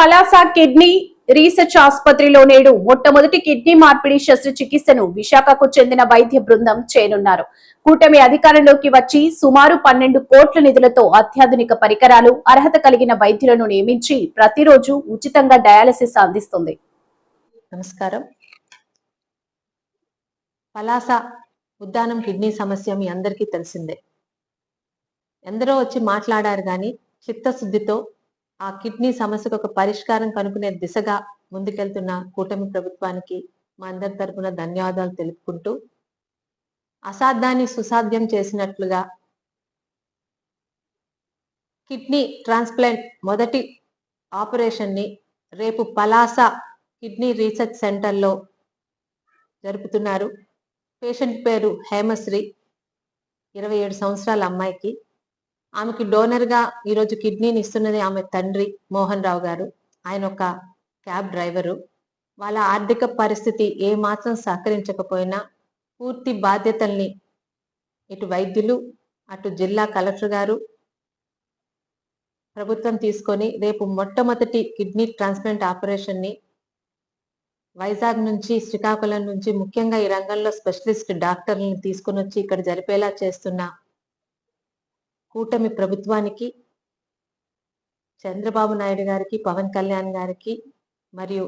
Palasa kidney research ఆసుపత్రిలో నేడు మొట్టమొదటి కిడ్నీ మార్పిడి శస్త్రచికిత్సను విశాఖకు చెందిన వైద్య బృందం చేయనున్నారు. కూటమి అధికారంలోకి వచ్చి సుమారు 12 కోట్ల నిధులతో అత్యాధునిక పరికరాలు, అర్హత కలిగిన వైద్యులను నియమించి ప్రతిరోజు ఉచితంగా డయాలసిస్ అందిస్తుంది. నమస్కారం. పలాస ఉద్దానం కిడ్నీ సమస్య మీ అందరికీ తెలిసిందే. ఎందరో వచ్చి మాట్లాడారు కానీ చిత్తశుద్ధితో ఆ కిడ్నీ సమస్యకు ఒక పరిష్కారం కనుక్కునే దిశగా ముందుకెళ్తున్న కూటమి ప్రభుత్వానికి మా అందరి తరపున ధన్యవాదాలు తెలుపుకుంటూ, అసాధ్యాన్ని సుసాధ్యం చేసినట్లుగా కిడ్నీ ట్రాన్స్ప్లాంట్ మొదటి ఆపరేషన్ ని రేపు పలాస కిడ్నీ రీసెర్చ్ సెంటర్లో జరుపుతున్నారు. పేషెంట్ పేరు హేమశ్రీ, 27 సంవత్సరాల అమ్మాయికి. ఆమెకి డోనర్ గా ఈరోజు కిడ్నీని ఇస్తున్నది ఆమె తండ్రి మోహన్ రావు గారు. ఆయన ఒక క్యాబ్ డ్రైవరు. వాళ్ళ ఆర్థిక పరిస్థితి ఏ మాత్రం సహకరించకపోయినా పూర్తి బాధ్యతల్ని ఇటు వైద్యులు, అటు జిల్లా కలెక్టర్ గారు, ప్రభుత్వం తీసుకొని రేపు మొట్టమొదటి కిడ్నీ ట్రాన్స్ప్లాంట్ ఆపరేషన్ ని వైజాగ్ నుంచి, శ్రీకాకుళం నుంచి, ముఖ్యంగా ఈ రంగంలో స్పెషలిస్ట్ డాక్టర్లను తీసుకొని వచ్చి ఇక్కడ జరిపేలా చేస్తున్న కూటమి ప్రభుత్వానికి, చంద్రబాబు నాయుడు గారికి, పవన్ కళ్యాణ్ గారికి మరియు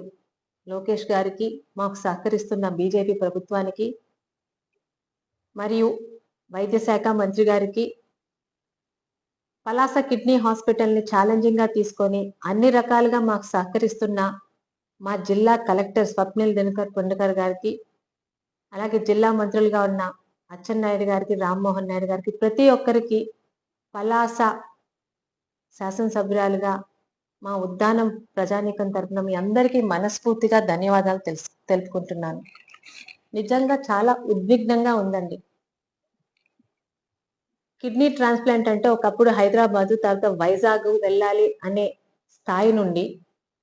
లోకేష్ గారికి, మాకు సహకరిస్తున్న బీజేపీ ప్రభుత్వానికి మరియు వైద్య శాఖ మంత్రి గారికి, పలాస కిడ్నీ హాస్పిటల్ ని ఛాలెంజింగ్ గా తీసుకొని అన్ని రకాలుగా మాకు సహకరిస్తున్న మా జిల్లా కలెక్టర్ స్వప్నిల్ దినకర్ పొండకర్ గారికి, అలాగే జిల్లా మంత్రులుగా ఉన్న అచ్చెన్నాయుడు గారికి, రామ్మోహన్ నాయుడు గారికి, ప్రతి ఒక్కరికి పలాస శాసనసభ్యురాలుగా మా ఉద్దానం ప్రజానీకం తరపున మీ అందరికీ మనస్ఫూర్తిగా ధన్యవాదాలు తెలుపుకుంటున్నాను. నిజంగా చాలా ఉద్విగ్నంగా ఉందండి. కిడ్నీ ట్రాన్స్ప్లాంట్ అంటే ఒకప్పుడు హైదరాబాదు, తర్వాత వైజాగ్ వెళ్ళాలి అనే స్థాయి నుండి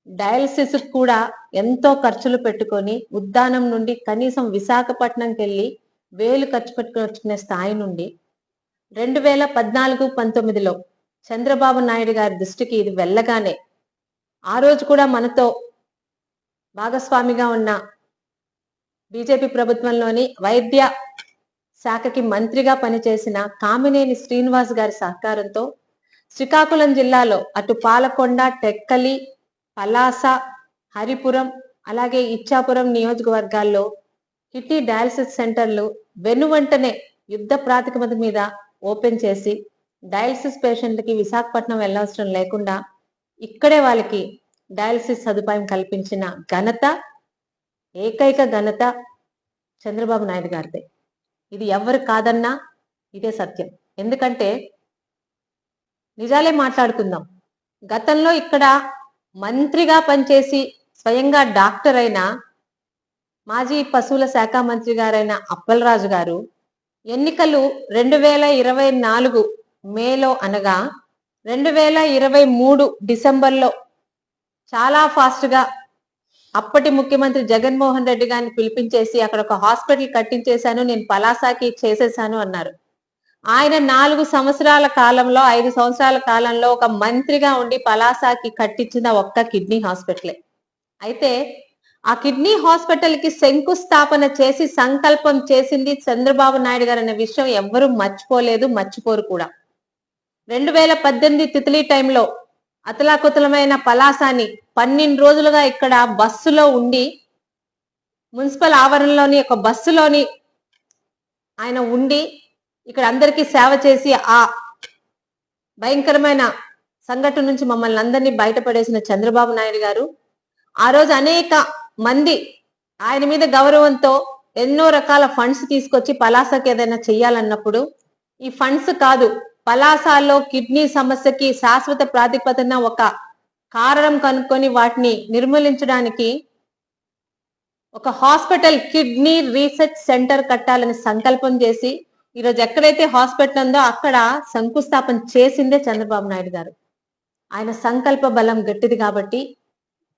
డయాలసిస్ కూడా ఎంతో ఖర్చులు పెట్టుకొని ఉద్దానం నుండి కనీసం విశాఖపట్నంకి వెళ్ళి వేలు ఖర్చు పెట్టుకునే స్థాయి నుండి 2014-19లో చంద్రబాబు నాయుడు గారి దృష్టికి ఇది వెళ్ళగానే, ఆ రోజు కూడా మనతో భాగస్వామిగా ఉన్న బీజేపీ ప్రభుత్వంలోని వైద్య శాఖకి మంత్రిగా పనిచేసిన కామినేని శ్రీనివాస్ గారి సహకారంతో శ్రీకాకుళం జిల్లాలో అటు పాలకొండ, టెక్కలి, పలాస, హరిపురం, అలాగే ఇచ్చాపురం నియోజకవర్గాల్లో కిడ్నీ డయాలసిస్ సెంటర్లు వెనువెంటనే యుద్ధ ప్రాతిపదిక మీద ఓపెన్ చేసి డయాలసిస్ పేషెంట్లకి విశాఖపట్నం వెళ్ళవసరం లేకుండా ఇక్కడే వాళ్ళకి డయాలసిస్ సదుపాయం కల్పించిన ఘనత, ఏకైక ఘనత చంద్రబాబు నాయుడు గారిదే. ఇది ఎవరు కాదన్నా ఇదే సత్యం. ఎందుకంటే నిజాలే మాట్లాడుకుందాం. గతంలో ఇక్కడ మంత్రిగా పనిచేసి స్వయంగా డాక్టర్ అయిన మాజీ పశువుల శాఖ మంత్రి గారైన అప్పలరాజు గారు ఎన్నికలు 2024 మేలో అనగా 2023 డిసెంబర్లో చాలా ఫాస్ట్ గా అప్పటి ముఖ్యమంత్రి జగన్మోహన్ రెడ్డి గారిని పిలిపించేసి అక్కడ ఒక హాస్పిటల్ కట్టించేశాను, నేను పలాసాకి చేసేసాను అన్నారు. ఆయన 4 సంవత్సరాల కాలంలో, 5 సంవత్సరాల కాలంలో ఒక మంత్రిగా ఉండి పలాసాకి కట్టించిన ఒక్క కిడ్నీ హాస్పిటలే. అయితే ఆ కిడ్నీ హాస్పిటల్ కి శంకుస్థాపన చేసి సంకల్పం చేసింది చంద్రబాబు నాయుడు గారు అనే విషయం ఎవ్వరూ మర్చిపోలేదు, మర్చిపోరు కూడా. 2018 తిథిలీ టైంలో అతలాకుతలమైన పలాసాని 12 రోజులుగా ఇక్కడ బస్సులో ఉండి, మున్సిపల్ ఆవరణలోని ఒక బస్సులోని ఆయన ఉండి ఇక్కడ అందరికీ సేవ చేసి ఆ భయంకరమైన సంఘటన నుంచి మమ్మల్ని అందరినీ బయటపడేసిన చంద్రబాబు నాయుడు గారు ఆ రోజు అనేక మంది ఆయన మీద గౌరవంతో ఎన్నో రకాల ఫండ్స్ తీసుకొచ్చి పలాసకి ఏదైనా చెయ్యాలన్నప్పుడు, ఈ ఫండ్స్ కాదు, పలాసలో కిడ్నీ సమస్యకి శాశ్వత ప్రాతిపదికన ఒక కారణం కనుక్కొని వాటిని నిర్మూలించడానికి ఒక హాస్పిటల్, కిడ్నీ రీసెర్చ్ సెంటర్ కట్టాలని సంకల్పం చేసి ఈరోజు ఎక్కడైతే హాస్పిటల్ ఉందో అక్కడ శంకుస్థాపన చేసిందే చంద్రబాబు నాయుడు గారు. ఆయన సంకల్ప బలం గట్టిది కాబట్టి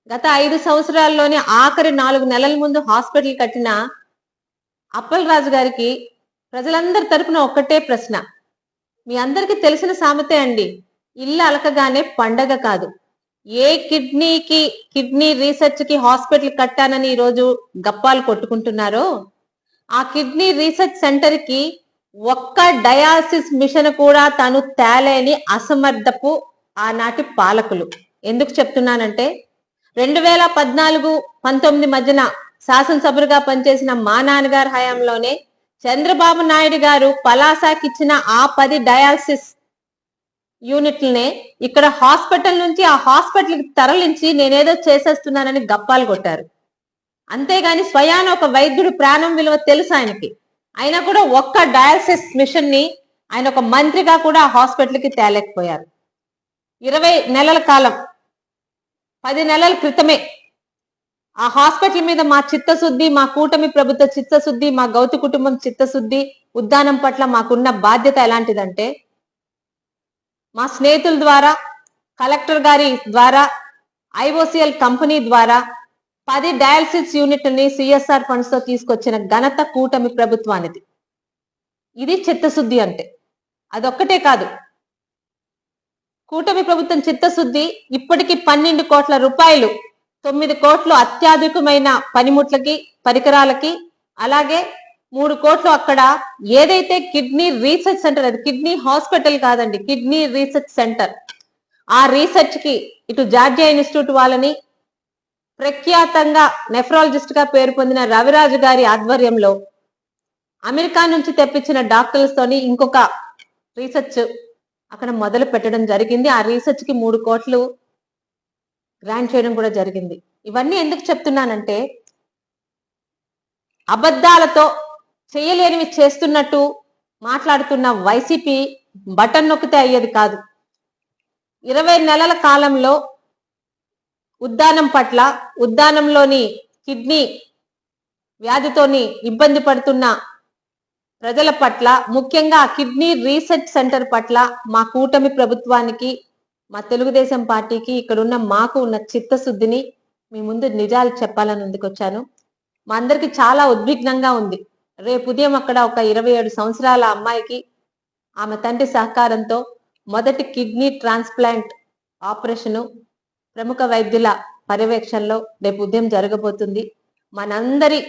గత 5 సంవత్సరాల్లోనే ఆఖరి 4 నెలల ముందు హాస్పిటల్ కట్టిన అప్పలరాజు గారికి ప్రజలందరి తరపున ఒక్కటే ప్రశ్న. మీ అందరికీ తెలిసిన సామెతే అండి, ఇల్లు అలకగానే పండగ కాదు. ఏ కిడ్నీ రీసెర్చ్ కి హాస్పిటల్ కట్టానని ఈరోజు గప్పాలు కొట్టుకుంటున్నారో ఆ కిడ్నీ రీసెర్చ్ సెంటర్ కి ఒక్క డయాలసిస్ మిషన్ కూడా తను తేలేని అసమర్థపు ఆనాటి పాలకులు. ఎందుకు చెప్తున్నానంటే 2014-19 మధ్యన శాసనసభ్యులుగా పనిచేసిన మా నాన్నగారి హయాంలోనే చంద్రబాబు నాయుడు గారు పలాసాకి ఇచ్చిన ఆ 10 డయాలసిస్ యూనిట్లనే ఇక్కడ హాస్పిటల్ నుంచి ఆ హాస్పిటల్కి తరలించి నేనేదో చేసేస్తున్నానని గప్పాలు కొట్టారు. అంతేగాని స్వయాన ఒక వైద్యుడు ప్రాణం విలువ తెలుసు ఆయనకి. అయినా కూడా ఒక్క డయాలసిస్ మిషన్ ని ఆయన ఒక మంత్రిగా కూడా ఆ హాస్పిటల్కి తేలేకపోయారు. 20 నెలల కాలం 10 నెలల క్రితమే ఆ హాస్పిటల్ మీద మా చిత్తశుద్ధి, మా కూటమి ప్రభుత్వ చిత్తశుద్ధి, మా గౌతు కుటుంబం చిత్తశుద్ధి, ఉద్దానం పట్ల మాకున్న బాధ్యత ఎలాంటిదంటే మా స్నేహితుల ద్వారా, కలెక్టర్ గారి ద్వారా, ఐఓసిఎల్ కంపెనీ ద్వారా 10 డయాలసిస్ యూనిట్ని సిఎస్ఆర్ ఫండ్స్ తో తీసుకొచ్చిన ఘనత కూటమి ప్రభుత్వానిది. ఇది చిత్తశుద్ధి అంటే. అదొక్కటే కాదు, కూటమి ప్రభుత్వం చిత్తశుద్ధి ఇప్పటికి 12 కోట్ల రూపాయలు, 9 కోట్లు అత్యాధునికమైన పనిముట్లకి, పరికరాలకి, అలాగే 3 కోట్లు అక్కడ ఏదైతే కిడ్నీ రీసెర్చ్ సెంటర్, అది కిడ్నీ హాస్పిటల్ కాదండి, కిడ్నీ రీసెర్చ్ సెంటర్, ఆ రీసెర్చ్ కి ఇటు జార్జియా ఇన్స్టిట్యూట్ వాళ్ళని, ప్రఖ్యాతంగా నెఫ్రాలజిస్ట్ గా పేరు పొందిన రవిరాజు గారి ఆధ్వర్యంలో అమెరికా నుంచి తెప్పించిన డాక్టర్స్ తోని ఇంకొక రీసెర్చ్ అక్కడ మొదలు పెట్టడం జరిగింది. ఆ రీసెర్చ్ కి 3 కోట్లు గ్రాంట్ చేయడం కూడా జరిగింది. ఇవన్నీ ఎందుకు చెప్తున్నానంటే అబద్ధాలతో చేయలేనివి చేస్తున్నట్టు మాట్లాడుతున్న వైసీపీ బటన్ నొక్కితే అయ్యేది కాదు. 20 నెలల కాలంలో ఉద్దానం పట్ల, ఉద్దానంలోని కిడ్నీ వ్యాధితోని ఇబ్బంది పడుతున్న ప్రజల పట్ల, ముఖ్యంగా కిడ్నీ రీసెర్చ్ సెంటర్ పట్ల మా కూటమి ప్రభుత్వానికి, మా తెలుగుదేశం పార్టీకి, ఇక్కడున్న మాకు ఉన్న చిత్తశుద్ధిని మీ ముందు నిజాలు చెప్పాలని ముందుకొచ్చాను. మా అందరికి చాలా ఉద్విగ్నంగా ఉంది. రేపు ఉదయం అక్కడ ఒక 27 సంవత్సరాల అమ్మాయికి ఆమె తండ్రి సహకారంతో మొదటి కిడ్నీ ట్రాన్స్ప్లాంట్ ఆపరేషను ప్రముఖ వైద్యుల పర్యవేక్షణలో రేపు ఉదయం జరగబోతుంది. మనందరి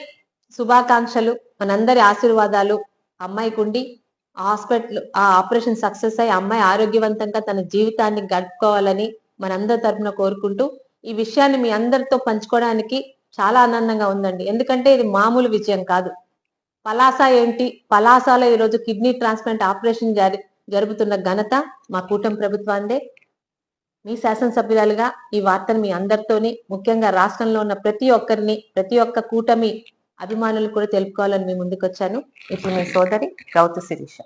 శుభాకాంక్షలు, మనందరి ఆశీర్వాదాలు అమ్మాయికి ఉండి హాస్పిటల్ ఆ ఆపరేషన్ సక్సెస్ అయ్యి అమ్మాయి ఆరోగ్యవంతంగా తన జీవితాన్ని గడుపుకోవాలని మనందరి తరఫున కోరుకుంటూ ఈ విషయాన్ని మీ అందరితో పంచుకోవడానికి చాలా ఆనందంగా ఉందండి. ఎందుకంటే ఇది మామూలు విజయం కాదు. పలాస ఏంటి, పలాసలో ఈరోజు కిడ్నీ ట్రాన్స్ప్లాంట్ ఆపరేషన్ జరుగుతున్న ఘనత మా కూటమి ప్రభుత్వాందే. మీ శాసనసభ్యురాలుగా ఈ వార్తను మీ అందరితోని, ముఖ్యంగా రాష్ట్రంలో ఉన్న ప్రతి ఒక్కరిని, ప్రతి ఒక్క కూటమి అభిమానులు కూడా తెలుపుకోవాలని మీ ముందుకు వచ్చాను. ఇప్పుడు మీ సోదరి గౌతు శిరీష.